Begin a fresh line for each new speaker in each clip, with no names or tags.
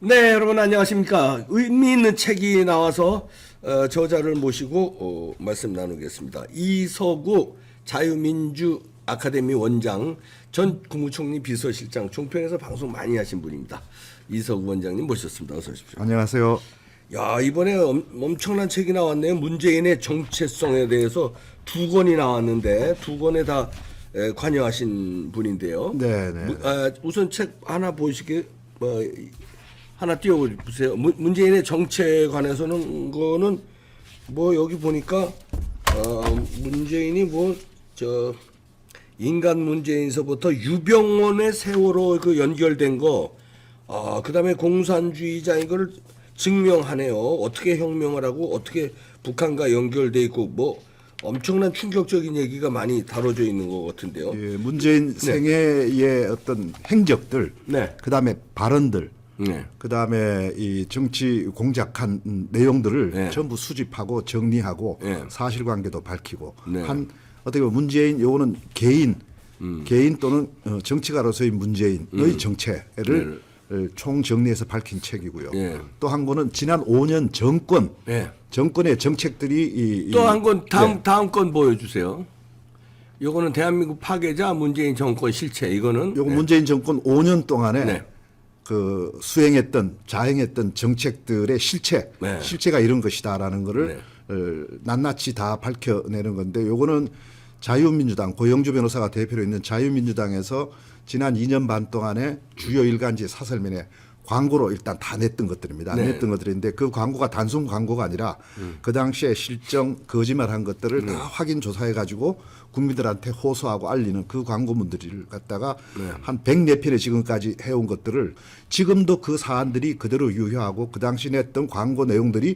네, 여러분 안녕하십니까. 의미 있는 책이 나와서 저자를 모시고 말씀 나누겠습니다. 이서구 자유민주 아카데미 원장, 전 국무총리 비서실장, 종편에서 방송 많이 하신 분입니다. 이서구 원장님 모셨습니다. 어서 오십시오.
안녕하세요.
야, 이번에 엄청난 책이 나왔네요. 문재인의 정체성에 대해서 두 권이 나왔는데 두 권에 다 관여하신 분인데요.
네네.
우선 책 하나 보시게 하나 띄워보세요. 문재인의 정체에 관해서는 거는 뭐 여기 보니까 문재인이 인간 문재인서부터 유병원의 세월호 그 연결된 거, 그다음에 공산주의자인 걸 증명하네요. 어떻게 혁명을 하고 어떻게 북한과 연결돼 있고 뭐 엄청난 충격적인 얘기가 많이 다뤄져 있는 것 같은데요.
예, 문재인 생애의 어떤 행적들,
네.
그다음에 발언들,
네.
그다음에 이 정치 공작한 내용들을
네.
전부 수집하고 정리하고
네.
사실관계도 밝히고
네.
한 어떻게 보면 문재인 요거는 개인 또는 정치가로서의 문재인의 정체를 총 정리해서 밝힌 책이고요.
네.
또 한 권은 지난 5년 정권
네.
정권의 정책들이
또 한 건 다음 건 보여주세요. 요거는 대한민국 파괴자 문재인 정권 실체. 이거는
요거 문재인 정권 5년 동안에
네.
그 자행했던 정책들의 실체가 이런 것이다라는 거를 낱낱이 다 밝혀내는 건데, 요거는 자유민주당 고영주 변호사가 대표로 있는 자유민주당에서 지난 2년 반 동안에 주요 일간지 사설면에 광고로 일단 다 냈던 것들입니다.
네.
냈던 것들인데 그 광고가 단순 광고가 아니라 그 당시에 실정 거짓말한 것들을 다 확인 조사해 가지고 국민들한테 호소하고 알리는 그 광고문들을 갖다가 한 104편에 지금까지 해온 것들을 지금도 그 사안들이 그대로 유효하고 그 당시 냈던 광고 내용들이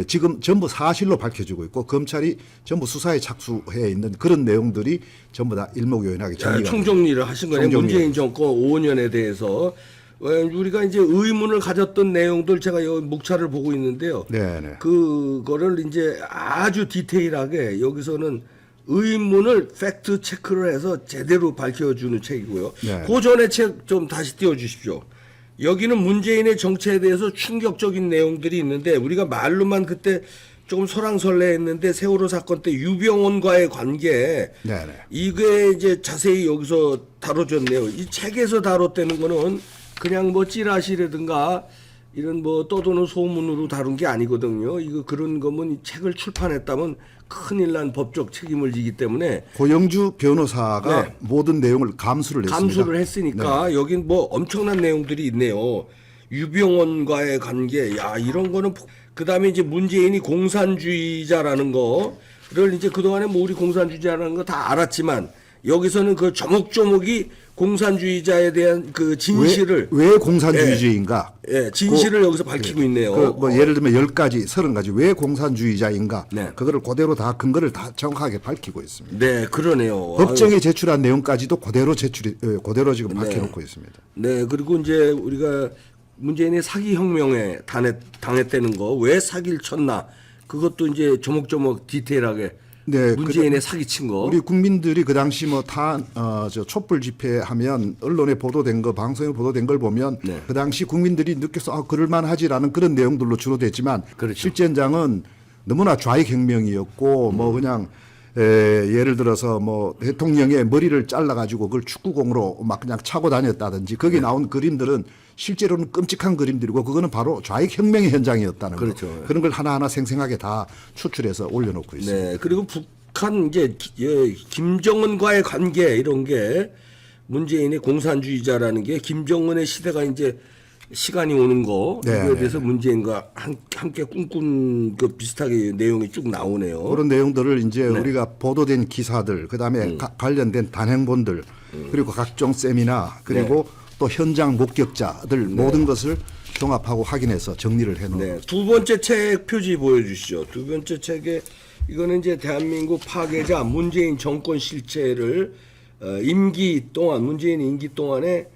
지금 전부 사실로 밝혀지고 있고 검찰이 전부 수사에 착수해 있는 그런 내용들이 전부 다 일목요연하게 정리가
총정리를 하신 거예요.
총정리.
문재인 정권 5년에 대해서 우리가 이제 의문을 가졌던 내용들 제가 여기 목차를 보고 있는데요.
네네.
그거를 이제 아주 디테일하게 여기서는 의문을 팩트 체크를 해서 제대로 밝혀주는 책이고요.
네.
그 전에 책 좀 다시 띄워주십시오. 여기는 문재인의 정체에 대해서 충격적인 내용들이 있는데 우리가 말로만 그때 조금 설왕설래했는데 세월호 사건 때 유병원과의 관계,
네네.
이게 이제 자세히 여기서 다뤄졌네요. 이 책에서 다뤘다는 거는 그냥 뭐 찌라시라든가 이런 뭐 떠도는 소문으로 다룬 게 아니거든요. 이거 그런 거면 이 책을 출판했다면 큰일 난 법적 책임을 지기 때문에
고영주 변호사가
네.
모든 내용을 감수를 했습니다.
감수를 했으니까 여긴 뭐 엄청난 내용들이 있네요. 유병원과의 관계, 야 이런 거는 그다음에 이제 문재인이 공산주의자라는 거를 이제 그동안에 뭐 우리 공산주의자라는 거 다 알았지만 여기서는 그 조목조목이 공산주의자에 대한 그 진실을
왜 공산주의자인가?
진실을 여기서 밝히고 있네요.
뭐 예를 들면 10가지, 30가지 왜 공산주의자인가?
네.
그거를 그대로 다 근거를 다 정확하게 밝히고 있습니다.
네, 그러네요.
법정에 제출한 내용까지도 그대로 그대로 지금 밝혀놓고 있습니다.
네, 그리고 이제 우리가 문재인이 사기 혁명에 당했다는 거, 왜 사기를 쳤나, 그것도 이제 조목조목 디테일하게
네,
문재인의 사기친 거.
우리 국민들이 그 당시 저 촛불 집회하면 언론에 보도된 거, 방송에 보도된 걸 보면
네.
그 당시 국민들이 느껴서 그럴만하지라는 그런 내용들로 주로 됐지만
그렇죠.
실제 현장은 너무나 좌익혁명이었고 뭐 그냥 예를 들어서 뭐 대통령의 머리를 잘라가지고 그걸 축구공으로 막 그냥 차고 다녔다든지 거기 나온 그림들은 실제로는 끔찍한 그림들이고 그거는 바로 좌익혁명의 현장이었다는
그렇죠.
거. 그런 걸 하나하나 생생하게 다 추출해서 올려놓고 있습니다.
네, 그리고 북한 이제 김정은과의 관계 이런 게 문재인의 공산주의자라는 게 김정은의 시대가 이제 시간이 오는 거 이거에 대해서 문재인과 함께 꿈꾼 그 비슷하게 내용이 쭉 나오네요.
그런 내용들을 이제 우리가 보도된 기사들, 그다음에 관련된 단행본들, 그리고 각종 세미나, 그리고 또 현장 목격자들 모든 것을 종합하고 확인해서 정리를 해놓은.
네, 두 번째 책 표지 보여주시죠. 두 번째 책에 이거는 이제 대한민국 파괴자 문재인 정권 실체를 문재인 임기 동안에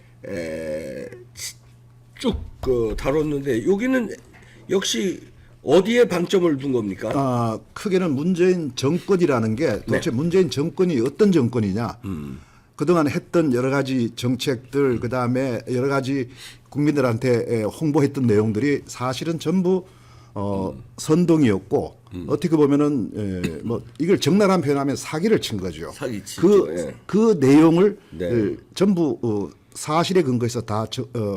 쭉 다뤘는데 여기는 역시 어디에 방점을 둔 겁니까?
크게는 문재인 정권이라는 게 도대체 문재인 정권이 어떤 정권이냐. 그동안 했던 여러 가지 정책들, 그다음에 여러 가지 국민들한테 홍보했던 내용들이 사실은 전부 선동이었고 어떻게 보면은 뭐 이걸 적나라한 표현하면 사기를 친 거죠.
사기치죠.
그 내용을
네.
전부 사실에 근거해서 다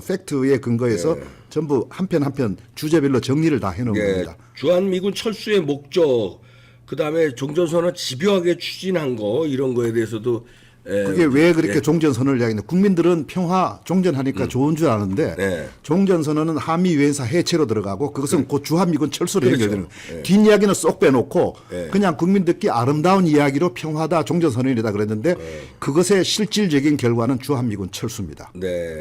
팩트에 근거해서 전부 한 편 한 편 주제별로 정리를 다 해놓은 겁니다.
주한미군 철수의 목적, 그 다음에 종전선언 집요하게 추진한 거 이런 거에 대해서도
그게 왜 그렇게 종전선언을 이야기했냐. 국민들은 평화 종전하니까 좋은 줄 아는데 종전선언은 한미 유엔사 해체로 들어가고 그것은 곧 주한미군 철수로 연결되는 거예요. 뒷이야기는 쏙 빼놓고 그냥 국민들께 아름다운 이야기로 평화다 종전선언이다 그랬는데 그것의 실질적인 결과는 주한미군 철수입니다.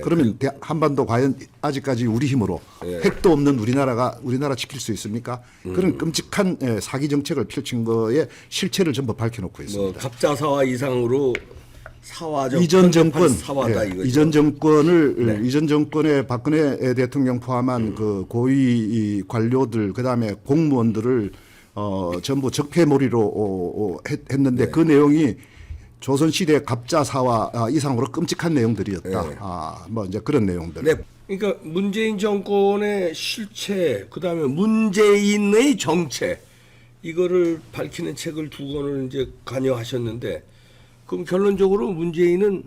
그러면 한반도 과연 아직까지 우리 힘으로 핵도 없는 우리나라 지킬 수 있습니까? 그런 끔찍한 사기 정책을 펼친 거에 실체를 전부 밝혀놓고 있습니다.
뭐 갑자사화 이상으로 사화적
이전 정권,
사화다 이거죠.
이전 정권을 이전 정권의 박근혜 대통령 포함한 그 고위 관료들 그다음에 공무원들을 전부 적폐몰이로 했는데 그 내용이 조선시대 갑자사화 이상으로 끔찍한 내용들이었다. 뭐 이제 그런 내용들.
네. 그러니까 문재인 정권의 실체, 그다음에 문재인의 정체 이거를 밝히는 책을 두 권을 이제 관여하셨는데, 그럼 결론적으로 문재인은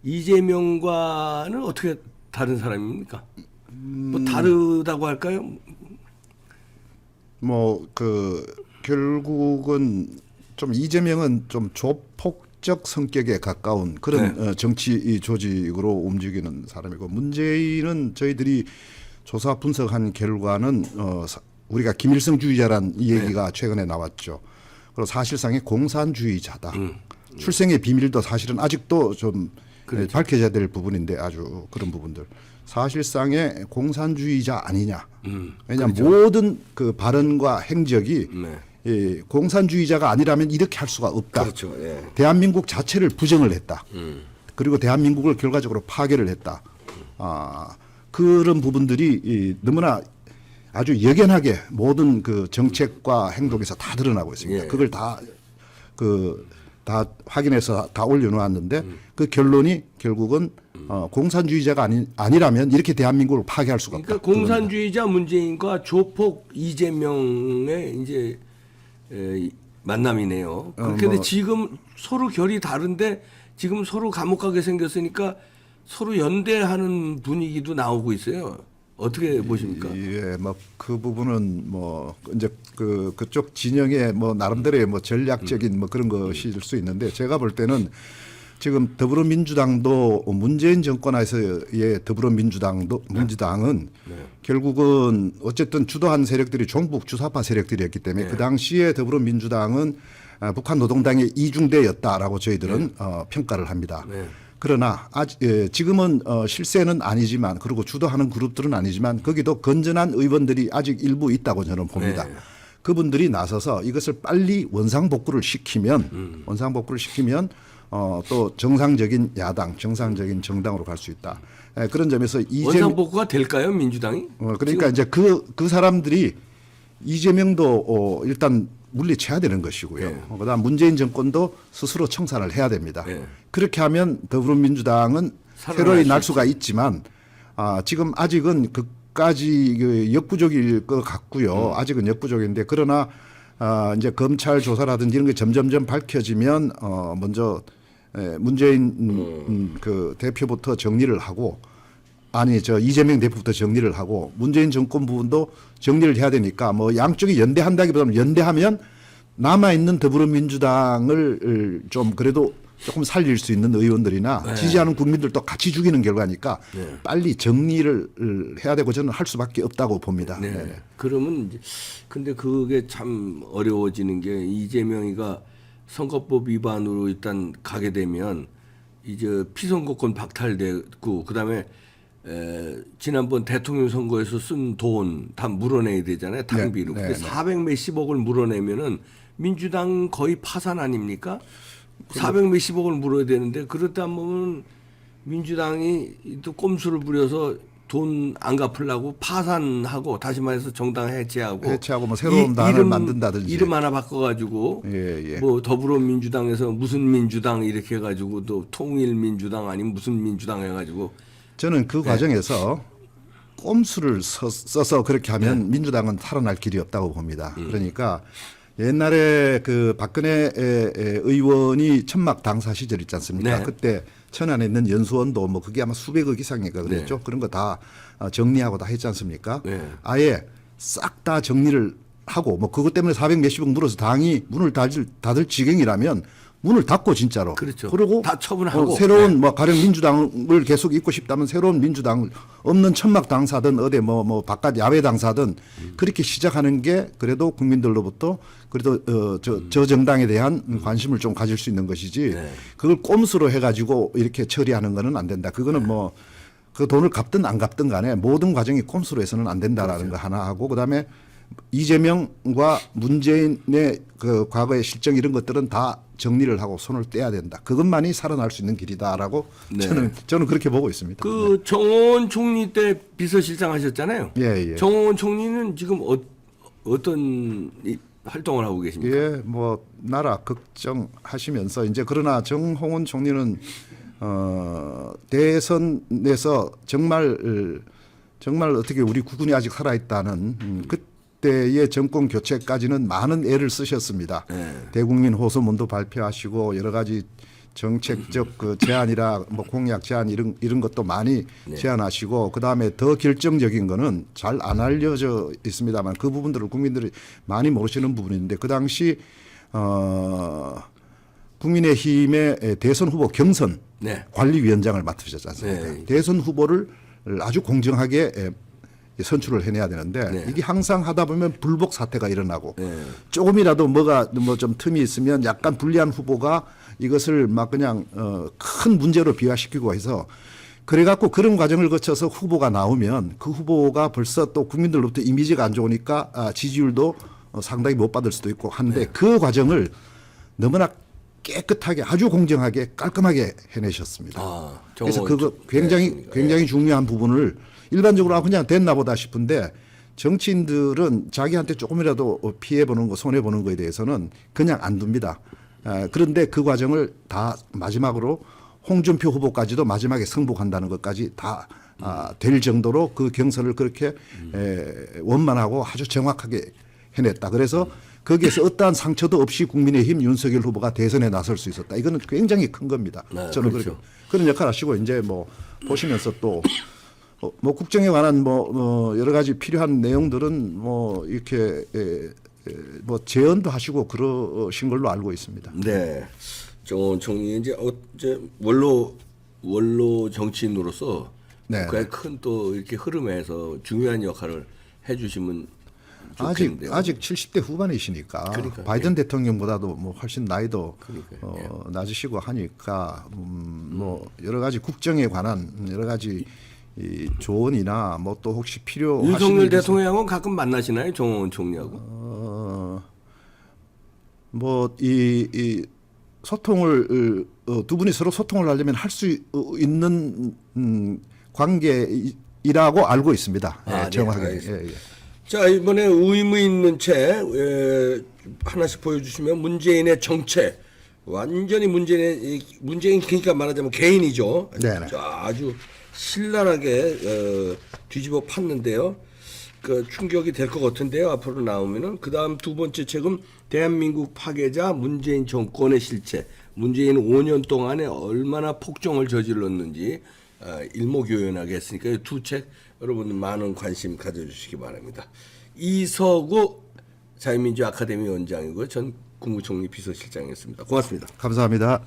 이재명과는 어떻게 다른 사람입니까? 뭐 다르다고 할까요?
뭐 그 결국은 좀 이재명은 좀 조폭적 성격에 가까운 그런 정치 조직으로 움직이는 사람이고, 문재인은 저희들이 조사 분석한 결과는 우리가 김일성주의자란 이 얘기가 최근에 나왔죠. 그리고 사실상의 공산주의자다. 출생의 비밀도 사실은 아직도 좀 밝혀져야 될 부분인데 아주 그런 부분들. 사실상의 공산주의자 아니냐. 왜냐하면 모든 그 발언과 행적이 공산주의자가 아니라면 이렇게 할 수가 없다. 대한민국 자체를 부정을 했다. 그리고 대한민국을 결과적으로 파괴를 했다. 그런 부분들이 너무나 아주 역연하게 모든 그 정책과 행동에서 다 드러나고 있습니다. 그걸 다 확인해서 다 올려놓았는데 그 결론이 결국은 공산주의자가 아니라면 이렇게 대한민국을 파괴할 수가 없다.
그러니까 공산주의자 문재인과 조폭 이재명의 이제 만남이네요. 그런데 지금 서로 결이 다른데 지금 서로 감옥 가게 생겼으니까 서로 연대하는 분위기도 나오고 있어요. 어떻게 보십니까?
예, 뭐 그 부분은 뭐 이제 그쪽 진영의 뭐 나름대로의 뭐 전략적인 뭐 그런 것일 수 있는데, 제가 볼 때는 지금 더불어민주당도 문재인 정권에서의 민주당은 결국은 어쨌든 주도한 세력들이 종북 주사파 세력들이었기 때문에 그 당시에 더불어민주당은 북한 노동당의 이중대였다라고 저희들은 평가를 합니다. 그러나 지금은 실세는 아니지만, 그리고 주도하는 그룹들은 아니지만 거기도 건전한 의원들이 아직 일부 있다고 저는 봅니다. 그분들이 나서서 이것을 빨리 원상복구를 시키면 또 정상적인 야당, 정상적인 정당으로 갈 수 있다. 그런 점에서
원상복구가 될까요, 민주당이?
그러니까 이제 그 사람들이 이재명도 일단 물리쳐야 되는 것이고요. 그다음 문재인 정권도 스스로 청산을 해야 됩니다. 그렇게 하면 더불어민주당은 새로이 날 수가 있지만 지금 아직은 그까지 역부족일 것 같고요. 아직은 역부족인데, 그러나 이제 검찰 조사라든지 이런 게 점점점 밝혀지면 먼저 문재인 그 대표부터 정리를 하고, 이재명 대표부터 정리를 하고 문재인 정권 부분도 정리를 해야 되니까 뭐 양쪽이 연대한다기보다는 연대하면 남아있는 더불어민주당을 좀 그래도 조금 살릴 수 있는 의원들이나 지지하는 국민들도 같이 죽이는 결과니까 빨리 정리를 해야 되고 저는 할 수밖에 없다고 봅니다.
그러면 이제 근데 그게 참 어려워지는 게, 이재명이가 선거법 위반으로 일단 가게 되면 이제 피선거권 박탈되고, 그다음에 지난번 대통령 선거에서 쓴 돈 다 물어내야 되잖아요, 탕비로. 근데 400 몇십억을 물어내면은 민주당 거의 파산 아닙니까? 400 몇십억을 물어야 되는데, 그렇다 보면 민주당이 또 꼼수를 부려서 돈 안 갚으려고 파산하고, 다시 말해서 정당 해체하고
뭐 새로운 당을 만든다든지
이름 하나 바꿔가지고 뭐 더불어민주당에서 무슨 민주당 이렇게 해가지고 또 통일민주당 아니면 무슨 민주당 해가지고
저는 그 과정에서 꼼수를 써서 그렇게 하면 민주당은 살아날 길이 없다고 봅니다. 그러니까 옛날에 그 박근혜 의원이 천막 당사 시절 있지 않습니까?
네.
그때 천안에 있는 연수원도 뭐 그게 아마 수백억 이상인가 그랬죠. 그런 거 다 정리하고 다 했지 않습니까?
네.
아예 싹 다 정리를 하고 뭐 그것 때문에 400 몇십억 물어서 당이 문을 닫을 지경이라면 문을 닫고 진짜로.
그렇죠.
그리고
다 처분하고.
새로운 뭐 가령 민주당을 계속 있고 싶다면 새로운 민주당 없는 천막 당사든 어디 뭐 바깥 야외 당사든 그렇게 시작하는 게 그래도 국민들로부터 그래도 저 정당에 대한 관심을 좀 가질 수 있는 것이지 그걸 꼼수로 해가지고 이렇게 처리하는 거는 안 된다. 그거는 뭐 그 돈을 갚든 안 갚든 간에 모든 과정이 꼼수로 해서는 안 된다라는 거 하나 하고 그다음에 이재명과 문재인의 그 과거의 실정 이런 것들은 다 정리를 하고 손을 떼야 된다. 그것만이 살아날 수 있는 길이다라고 저는 그렇게 보고 있습니다.
그 정호원 총리 때 비서실장 하셨잖아요.
예.
정호원 총리는 지금 어떤 활동을 하고 계십니까?
예, 뭐 나라 걱정하시면서 이제 그러나 정홍원 총리는 대선에서 정말 어떻게 우리 국군이 아직 살아있다는 그때의 정권 교체까지는 많은 애를 쓰셨습니다. 대국민 호소문도 발표하시고 여러 가지 정책적 그 제안이라 뭐 공약 제안 이런 것도 많이 제안하시고 그다음에 더 결정적인 거는 잘 안 알려져 있습니다만 그 부분들을 국민들이 많이 모르시는 부분인데 그 당시 국민의힘의 대선 후보 경선 관리위원장을 맡으셨지 않습니까? 대선 후보를 아주 공정하게 선출을 해내야 되는데 이게 항상 하다 보면 불복 사태가 일어나고 조금이라도 뭐가 뭐 좀 틈이 있으면 약간 불리한 후보가 이것을 막 그냥 큰 문제로 비화시키고 해서 그래갖고 그런 과정을 거쳐서 후보가 나오면 그 후보가 벌써 또 국민들로부터 이미지가 안 좋으니까 지지율도 상당히 못 받을 수도 있고 한데 그 과정을 너무나 깨끗하게 아주 공정하게 깔끔하게 해내셨습니다. 그래서 그거 굉장히 중요한 부분을 일반적으로 그냥 됐나 보다 싶은데 정치인들은 자기한테 조금이라도 피해 보는 거 손해 보는 거에 대해서는 그냥 안 둡니다. 그런데 그 과정을 다 마지막으로 홍준표 후보까지도 마지막에 승복한다는 것까지 다 될 정도로 그 경선을 그렇게 원만하고 아주 정확하게 해냈다. 그래서 거기에서 어떠한 상처도 없이 국민의힘 윤석열 후보가 대선에 나설 수 있었다. 이거는 굉장히 큰 겁니다. 저는
그렇죠.
그런 역할 하시고 이제 뭐 보시면서 또 뭐 국정에 관한 뭐 여러 가지 필요한 내용들은 뭐 이렇게 뭐 제언도 하시고 그러신 걸로 알고 있습니다.
네. 정호원 총리 이제 원로 정치인으로서 국가의 큰 또 이렇게 흐름에서 중요한 역할을 해주시면 좋겠는데요.
아직 70대 후반이시니까
그러니까요.
바이든 대통령보다도 뭐 훨씬 나이도 낮으시고 하니까 뭐 여러 가지 국정에 관한 여러 가지 이 조언이나 뭐 또 혹시 필요하신
윤석열 대통령하고 가끔 만나시나요, 정호원 총리하고?
뭐 이 소통을 두 분이 서로 소통을 하려면 할 수 있는 관계이라고 알고 있습니다. 정확하게.
자, 이번에 의미 있는 책 하나씩 보여주시면 문재인의 정체. 완전히 문재인 그러니까 말하자면 개인이죠.
네네.
아주 신랄하게 뒤집어 팠는데요. 그 충격이 될 것 같은데요. 앞으로 나오면은 그 다음 두 번째 책은 대한민국 파괴자 문재인 정권의 실체. 문재인 5년 동안에 얼마나 폭정을 저질렀는지 일목요연하게 했으니까 이 두 책 여러분 많은 관심 가져주시기 바랍니다. 이서구 자유민주 아카데미 원장이고 전 국무총리 비서실장이었습니다. 고맙습니다.
감사합니다.